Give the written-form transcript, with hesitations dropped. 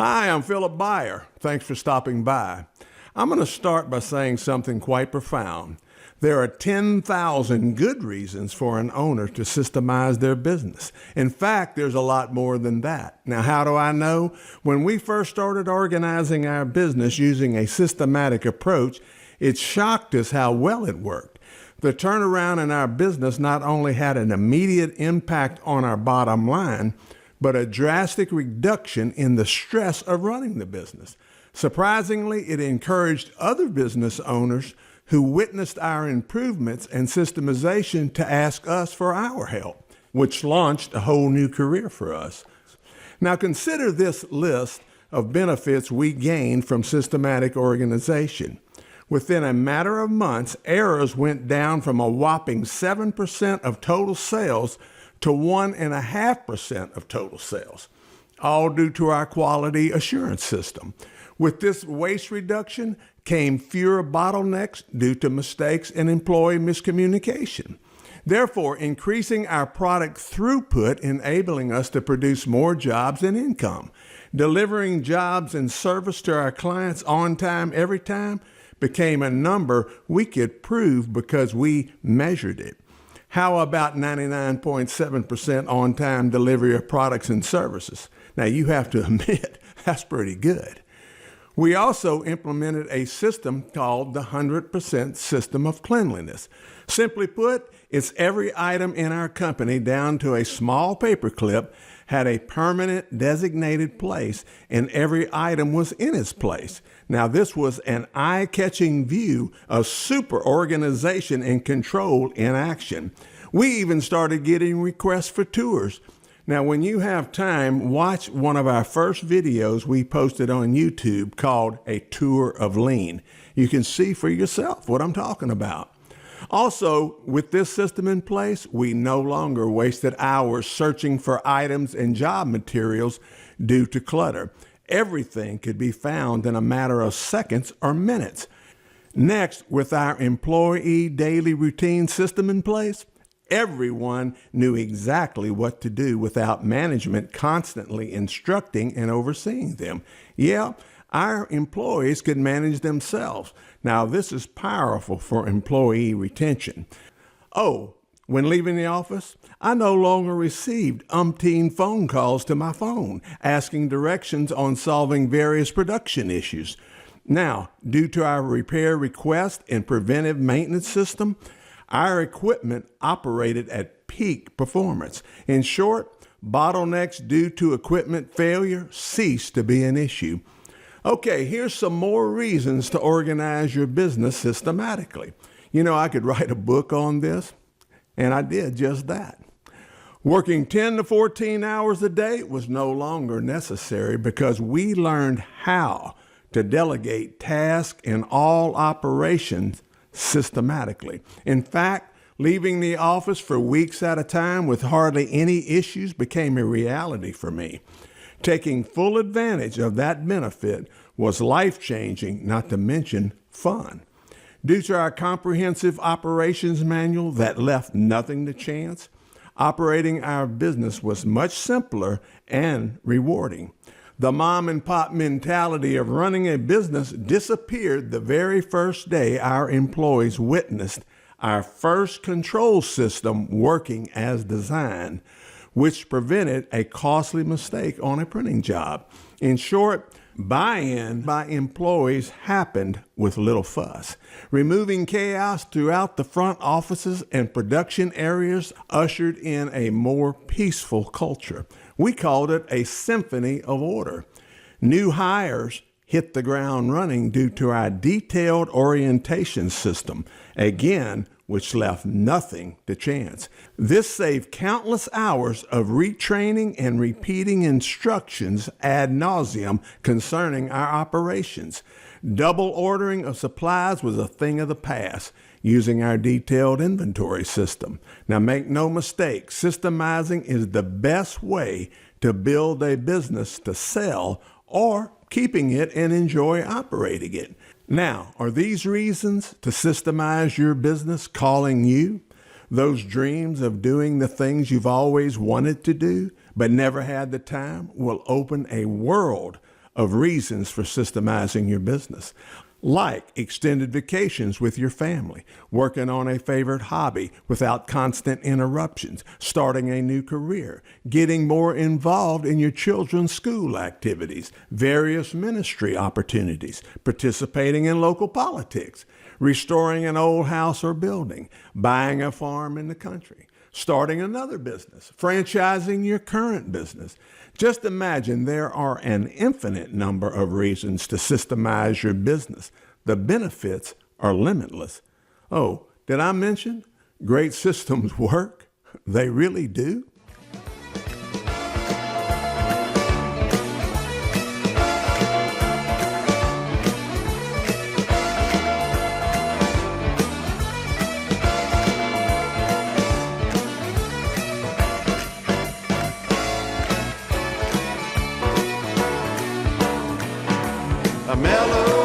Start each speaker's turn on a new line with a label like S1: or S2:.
S1: Hi, I'm Philip Beyer. Thanks for stopping by. I'm going to start by saying something quite profound. There are 10,000 good reasons for an owner to systemize their business. In fact, there's a lot more than that. Now, how do I know? When we first started organizing our business using a systematic approach, it shocked us how well it worked. The turnaround in our business not only had an immediate impact on our bottom line, but a drastic reduction in the stress of running the business. Surprisingly, it encouraged other business owners who witnessed our improvements and systemization to ask us for our help, which launched a whole new career for us. Now consider this list of benefits we gained from systematic organization. Within a matter of months, errors went down from a whopping 7% of total sales to 1.5% of total sales, all due to our quality assurance system. With this waste reduction came fewer bottlenecks due to mistakes and employee miscommunication. Therefore, increasing our product throughput, enabling us to produce more jobs and income. Delivering jobs and service to our clients on time, every time, became a number we could prove because we measured it. How about 99.7% on-time delivery of products and services? Now, you have to admit, that's pretty good. We also implemented a system called the 100% System of Cleanliness. Simply put, it's every item in our company down to a small paper clip had a permanent designated place, and every item was in its place. Now, this was an eye-catching view of super organization and control in action. We even started getting requests for tours. Now, when you have time, watch one of our first videos we posted on YouTube called A Tour of Lean. You can see for yourself what I'm talking about. Also, with this system in place, we no longer wasted hours searching for items and job materials due to clutter. Everything could be found in a matter of seconds or minutes. Next, with our employee daily routine system in place, everyone knew exactly what to do without management constantly instructing and overseeing them. Yeah, our employees could manage themselves. Now, this is powerful for employee retention. Oh, when leaving the office, I no longer received umpteen phone calls to my phone asking directions on solving various production issues. Now, due to our repair request and preventive maintenance system, our equipment operated at peak performance. In short, bottlenecks due to equipment failure ceased to be an issue. Okay, here's some more reasons to organize your business systematically. You know, I could write a book on this, and I did just that. Working 10 to 14 hours a day was no longer necessary because we learned how to delegate tasks in all operations systematically. In fact, leaving the office for weeks at a time with hardly any issues became a reality for me. Taking full advantage of that benefit was life-changing, not to mention fun. Due to our comprehensive operations manual that left nothing to chance, operating our business was much simpler and rewarding. The mom and pop mentality of running a business disappeared the very first day our employees witnessed our first control system working as designed, which prevented a costly mistake on a printing job. In short, buy-in by employees happened with little fuss. Removing chaos throughout the front offices and production areas ushered in a more peaceful culture. We called it a symphony of order. New hires hit the ground running due to our detailed orientation system, again, which left nothing to chance. This saved countless hours of retraining and repeating instructions ad nauseum concerning our operations. Double ordering of supplies was a thing of the past using our detailed inventory system. Now make no mistake, systemizing is the best way to build a business to sell or keeping it and enjoy operating it. Now, are these reasons to systemize your business calling you? Those dreams of doing the things you've always wanted to do but never had the time will open a world of reasons for systemizing your business, like extended vacations with your family, working on a favorite hobby without constant interruptions, starting a new career, getting more involved in your children's school activities, various ministry opportunities, participating in local politics, restoring an old house or building, buying a farm in the country, starting another business, franchising your current business. Just imagine there are an infinite number of reasons to systemize your business. The benefits are limitless. Oh, did I mention great systems work? They really do.
S2: A mellow